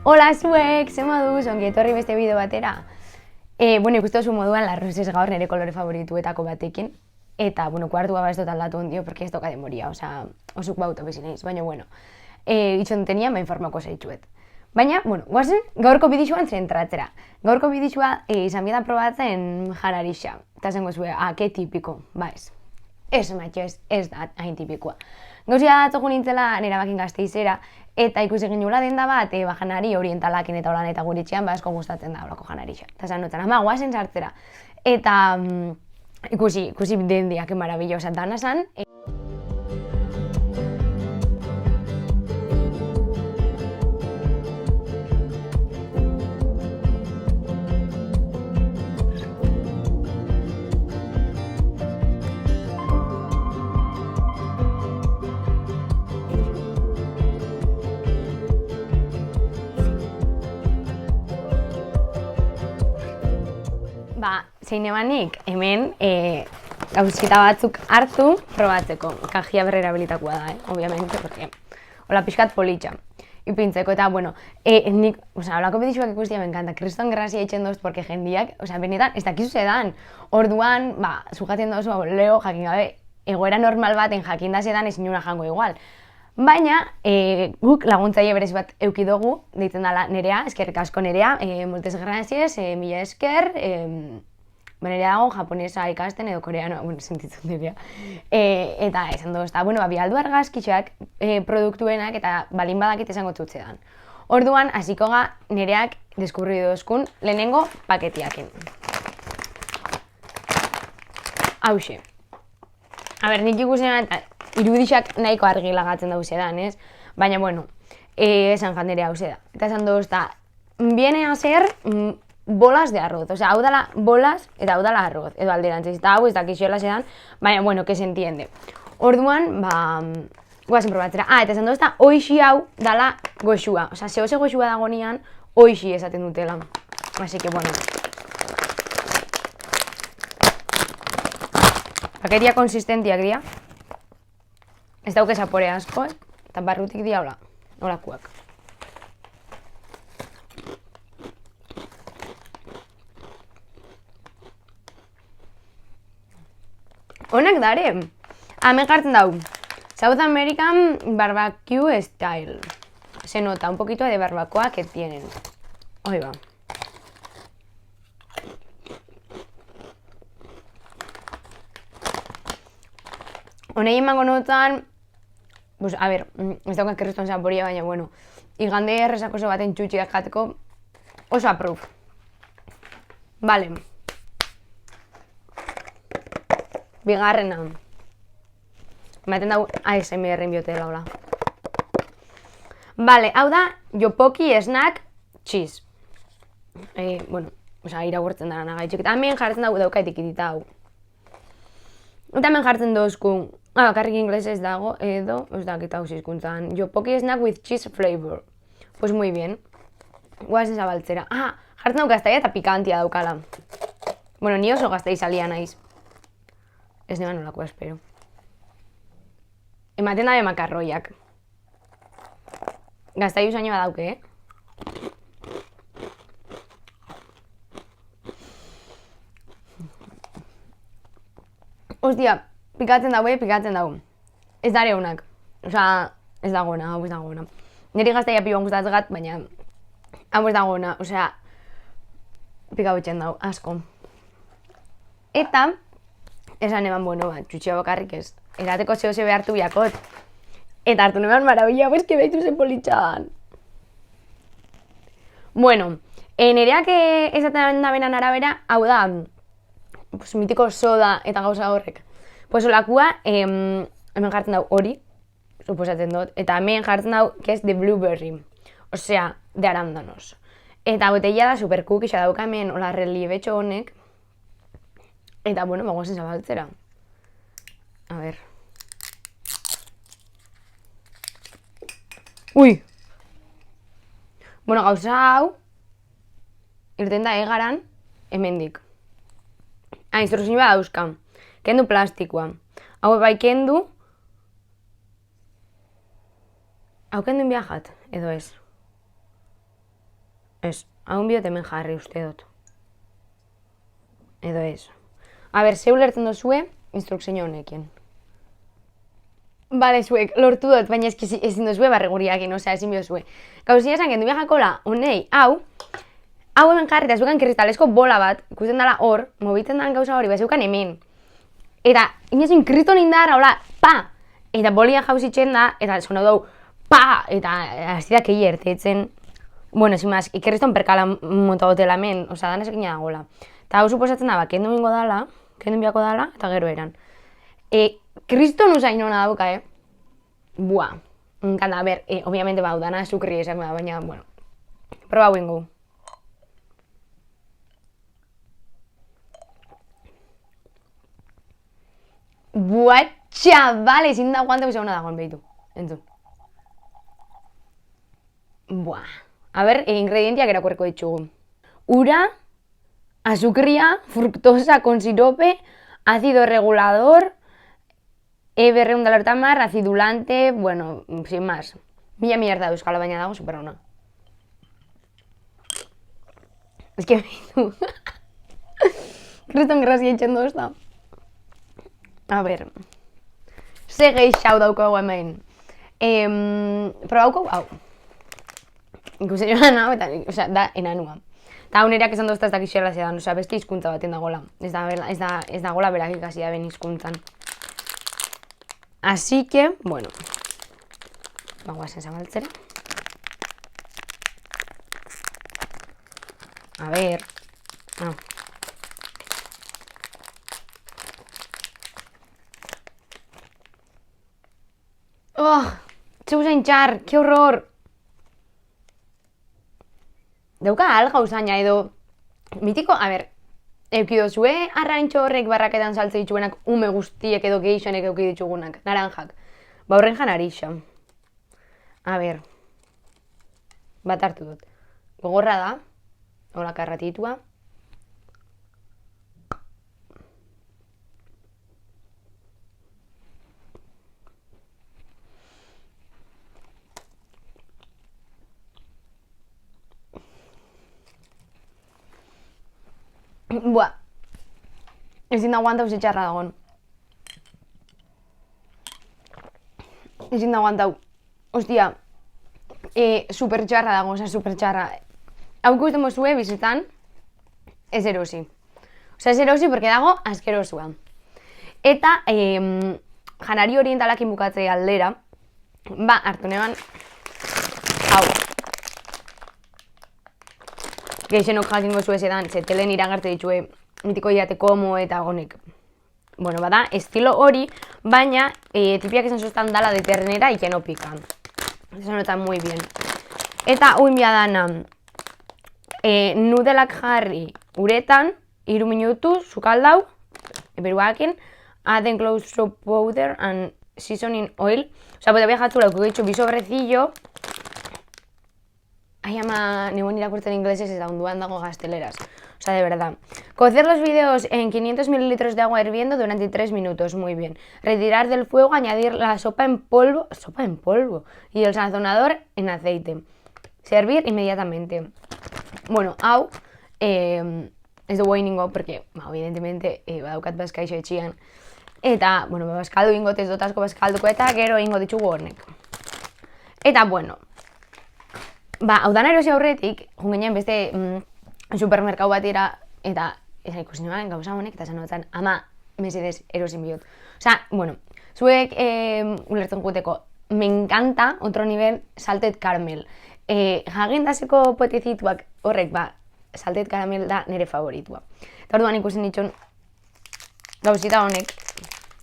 Hola zuek, ze moduz, ongi etorri beste bideo batera. Ikustu oso moduan larruzez gaur nire kolore favorituetako batekin. Eta, kuartua ez dut aldatu ondio, porque ez doka demoria, osuk bauta bezin eiz. Baina, itxon tenia main formako zeitzuet. Baina, guazen, gaurko bidixuan zentratzera. Gaurko bidixua izan bieda probatzen janarixa. Eta zengo zue, ke tipiko, ba ez. Ez, maitxo, ez da hain tipikoa. Gauzia datzogu nintzela nera bakin gazteizera, eta ikusi ginula denda bat, janari orientalakin eta holan eta guritxean, asko gustatzen da horako janarixa. Eta zan notan, ama, guazen sartzera. Eta ikusi dendiak marabillosa dana zan. Zein emanik, hemen gauzkita batzuk hartu probatzeko. Kajia berrera habilitakoa da, obviamente, porque hola pixkat politxa. Ipintzeko, eta, nik, holako bidixuak ikustia me encanta. Kriston grazia itxen dozt, porque jendiak, benetan, ez dakizu zedan. Orduan, sujatzen dozu, leo, jakin gabe, egoera normal baten jakin da zedan ezin nuna jango igual. Baina, guk laguntzaile berezi bat eukidogu, deitzen dela Nerea, eskerrik asko Nerea, moltes gracias, mila esker, Nerea dago japonesa ikasten edo koreano, sentitzen direa. Eta esan doz, bi aldu argazkitxak produktuenak eta balin badakit esango txutzedan. Orduan, hasiko ga Nereak deskurri dozkun lehenengo paketiakin. Hauxe. Nik ikusean irudixak nahiko argi lagatzen dauzedan, ez? Baina, esan jandere hau da. Eta esan doz, viene a ser bolas de arroz. Hau dala bolas eta hau dala arroz, edo alderantziz. Eta hau ez dakixoela zedan, baina, que se entiende. Orduan, guazen probatzera. Eta esan doz, hoixi hau dala goxua. Zehose goxua dagonean, hoixi esaten dutela. Así que, paketia konsistentiak dira. Ez dauke zapore asko, eta barrutik dira holakuak. Honak dare, hemen jartzen dau, South American Barbecue Style. Se nota un poquito de barbacoa que tienen. Ahí va. Honei emango notan, ez dauka kriston zaporia, baina, igande errezak oso baten txutxiak jateko oso apruf. Vale. Bigarrena. Ematen dago ASMR-en biotela, hola. Vale, hau da, Jopoki Snack Cheese. Irakurtzen dara nagaitxik. Eta hemen jartzen dago daukaitik itita hau. Eta hemen jartzen dozku, bakarrik inglesez dago, edo, ez dakit hau zizkuntzan. Jopoki Snack with Cheese Flavor. Pues muy bien. Guazen zabaltzera. Jartzen dago gaztaia eta pikantia daukala. Ni oso gaztai salia naiz. Ez neban nolako espero. Ematen dabe makarroiak. Gaztai usaino badauke, Ostia, pikatzen dago. Ez dare honak. Ez dagona, hau ez dagona. Neri gaztaia piban gustatzegat, baina hau ez dagona, pikabetxen dago, asko. Eta, esan eman, txutxia bakarrik ez. Erateko zehose behartu biakot. Eta hartu neman marabila, que behitu zen politxan. Nereak esaten dabenan arabera, hau da, mitiko soda eta gauza horrek. Olakua, hemen jartzen dau hori, suposatzen dut, eta hemen jartzen dau, que es de blueberry, osea, de arándanos. Eta botella da super cookiesa dauka hemen, hola reliebetxo honek, eta, bagoazen zabaltzera. A ver. Ui! Gauza hau, irten da egaran, hemendik. Instrukzio bat dauzka. Kendu plastikoa. Hau bai kendu. Hau kendu inbiajat, edo ez. Ez, haun biot hemen jarri uste dut. Edo ez. A ber, zeu lertzen dozue, instrukzio honekin. Bale, zuek, lortu dut, baina ezin dozue barreguriakin, osea, ezin biozue. Gauzia esan, kendu jakola, honei, hau hemen jarri, eta zuekan kristalesko bola bat, ikusten dela hor, mobitzen daren gauza hori, zeukan hemen. Eta, inezin kriston indarra, hola, pa! Eta bolia jauzitzen da, eta zona dugu, pa! Eta, hasi da kei ertetzen. Bueno, sin más, ikerriston perkala monta hotela hemen, osea, dan ezekin dagoela. Eta hau suposatzen da, kendu biako dala, eta gero eran. Kriston usain hona dauka, Buah, encanta, a ver, obviamente dana azukri esan da, baina, bueno, proba guingu. Buah, chaval, ezin da guante hona dagoen behitu, entzun. Buah, a ver, ingredientiak erakuerko ditugu. Ura, azukria, fructosa con sirope, ácido regulador, E200 acidulante, bueno, sin más. Mila mierda euskala baina dago super ona. Es que behitu. Kriston grazia itxen dozta. A ver. Ze geixau daukagu hemen. Probauko, hau. Ikusen joan hau, eta, osea, da enanua. Eta hau nireak esan dozta ez dakixela zedan, osea, beste hizkuntza baten dagoela. Ez dagoela berak ikasi da ben hizkuntzan. Así que, bueno, vamos a zabaltzera. A ver. No. ¡Oh! Se usa hinchar, ¡qué horror! Dauka alga usaina edo mitiko, a ver, eukidozue arrantxo horrek barraketan saltze dituenak ume guztiek edo geixonek euki ditugunak, naranjak. Ba horren jan arixa. A ber, bat hartu dut. Gogorra da, hola karratitua. Buah, ezin da guantau txarra dagoen. Ezin da guantau. Ostia, super txarra dago, oza, super txarra. Hau ikusten mozue bizitan, ez erosi. Oza, ez erosi porque dago askerosua. Eta, janari orientalakin bukatzea aldera, ba, hartu neban, hau. Geixenok jakingo zuen zedan, ze telen iragarte ditue mitiko iate komo eta honek. Bueno, bada, estilo hori, baina tipiak esan zuztan dala de ternera y que no pican. Eso nota muy bien. Eta uin biadana, nudelak jarri uretan, 3 minutu, sukaldau, beruakin, add clove soap powder and seasoning oil. Osa, bota viajatzula, que he dicho bisobrecillo. Ay, ama, nebuen irakurtzen ingleses eta onduan dago gazteleras. O sea, de verdad. Cocer los fideos en 500 mililitros de agua hirviendo durante 3 minutos. Muy bien. Retirar del fuego, añadir la sopa en polvo. ¿Sopa en polvo? Y el sazonador en aceite. Servir inmediatamente. Bueno, hau, ez dugu egingo, porque, evidentemente, badaukat bazkaixo etxian. Eta, bueno, bazkaldu ingot ez dut asko bazkalduko eta gero ingo ditugu hornek. Eta, bueno, ba, hau dana erosi aurretik, jungenean beste supermerkau batera, eta ikusi nuen gauza honek, eta esan notan, ama, mesedez erosin bihot. Osa, bueno, zuek ulertzen juteko, me encanta, otro nivel, salted caramel. Jagindazeko potezituak horrek, ba, salted caramel da nire favoritua. Eta orduan ikusten ditxon gauzita honek,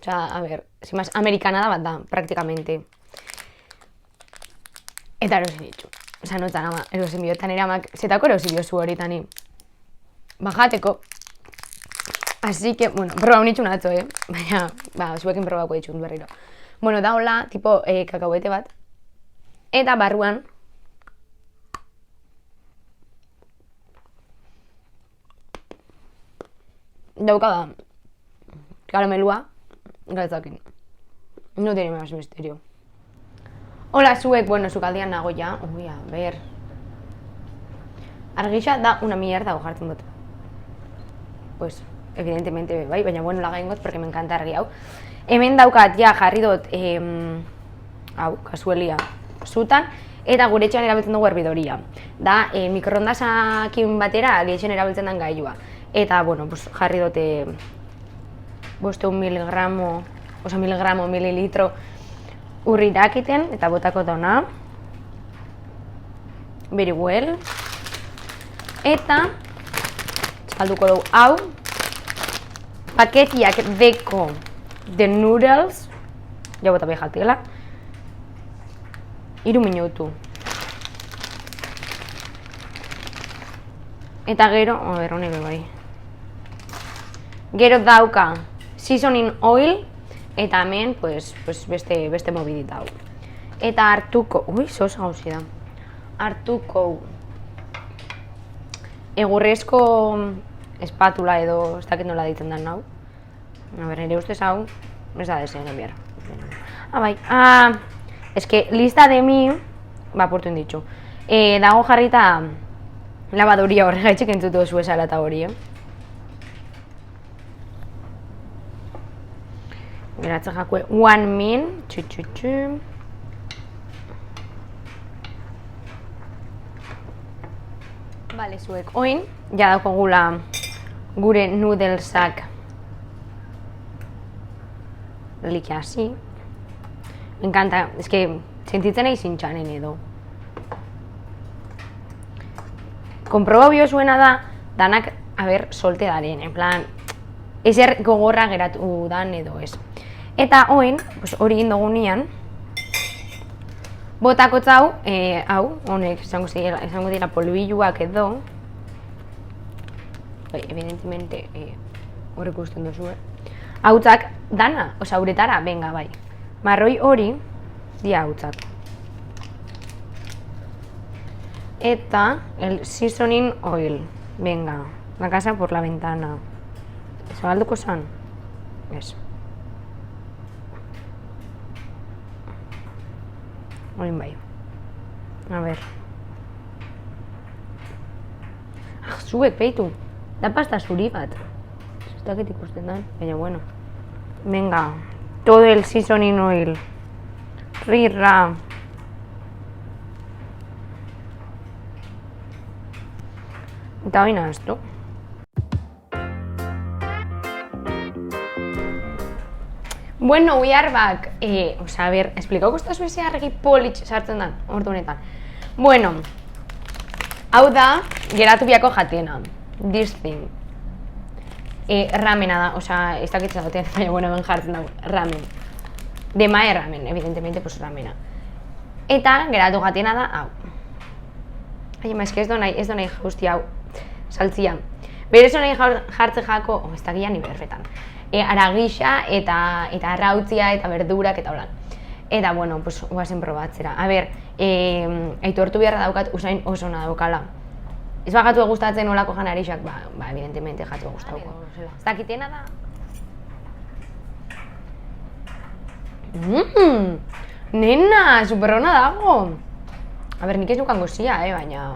osa, a ver, sin más, amerikanada bat da, praktikamente. Eta erosin ditxon. Osa, notan, ama, erosin bihotan ere amak, zetako erosin biozu horitani. Bajateko. Así que, bueno, proba un itxun atzo, baina, ba, zuekin probako ditxun berriro. Bueno, da hola, tipo, kakauete bat. Eta barruan, dauka da karamelua galtzakin. No tiene más misterio. Hola, zuek, bueno, sukaldian nago ja. Ui, a ver. argixa da una mierda hau jartzen dut. Pues, evidentemente, bai, baina bueno, laga ingot, porque me encanta argi hau. Hemen daukat, ja, jarri dut, hau, kasuelia, zutan, eta gure etxean erabiltzen dugu herbidoria. Da, mikroondasakin batera etxean erabiltzen den gailua. Eta, bueno, pues, jarri dut, 500 mililitro urrirakiten, eta botako dauna. Very well. Eta, txalduko dugu hau, paketiak deko de noodles, ja bota behar jatela, 3 minutu. Eta gero, honek bai. Gero dauka seasoning oil, eta hemen pues beste mobidita hau. Eta hartuko, sos gauzi da. Hartuko egurrezko espatula edo, ez dakit nola ditzen den hau. Nire ustez hau, ez da desean enviar. Bai, eske lista de mi, apurtu inditxu. Dago jarrita labadoria horregaitxik entzutu zu esala eta hori, Geratzen jakue 1 min, txutxutxu. Bale, zuek, oin, ja daukagula gure noodlesak like hasi. Me encanta, es que sentitzen nahi zintxanen edo. Konproba bio zuena da, danak, solte daren, en plan, ezer gogorra geratu dan edo ez. Eta oin, hori indogu nian, botakotz hau, honek izango dira polbilluak edo, evidentemente, hori ikusten duzu, hautzak dana, uretara, venga, bai. Marroi hori, dia hautzak. Eta, el seasoning oil, venga, la casa por la ventana. Zabalduko zan? Ez. Oin bai. A ver. Zuek, peitu. Da pasta zuri bat. Ez dakit ikusten da, baina bueno. Venga, todo el seasoning oil. Rirra. Eta hori nahaztu. Bueno, we are back. A ver, esplikau guztaz beze argi politx sartzen den, ordu honetan. Bueno, hau da, geratu biako jatena. This thing. Ramena da, ez dakitzen dauten, baina bueno, ben jartzen dago, ramen. Demae ramen, evidentemente, pues ramena. Eta, geratu jatena da, hau. Ai, ez que ez do nahi jausti hau, saltzia. Berez nahi jartzen jako, ez dakia ni berfetan. Aragixa eta arrautzia eta verdurak eta holan. Eta, bueno, pues, guazen probatzera. A ber, aitortu beharra daukat usain oso na daukala. Ez bagatu gustatzen olako janarixak, evidentemente jatu gustauko. Ez dakitena da. Nena, superrona dago. A ber, nik ez dukan gozia, baina...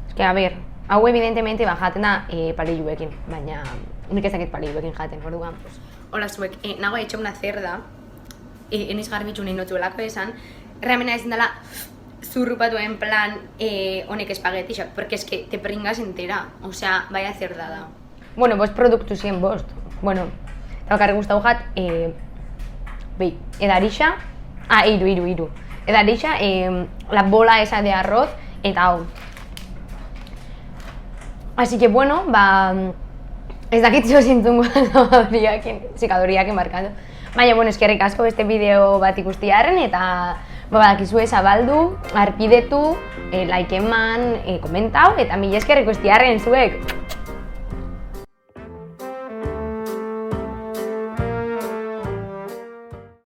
Ez que, a ber, hau evidentemente jaten da palilluekin, baina nik ez dakit palilluekin jaten, orduan. Hola zuek, nago he hecho una cerda, eniz garbitxu nahi notzuelako esan, ramena ezin dela zurrupatu en plan honek espagetixak, porque es que te pringas entera, osea, vaya cerdada. Bueno, pues produktu zien bost. Bueno, eta bakarrik guztau jat, behi, edarixa, iru. Edarixa, la bola esa de arroz, eta hau. Así que, bueno, ez dakit zo zintzungo zikadoriakin markatu. Baina, bueno, eskerrik asko beste bideo bat ikustiarren, eta badakizue zabaldu, arpidetu, like eman, komentau, eta mila eskerrik ikustiarren zuek.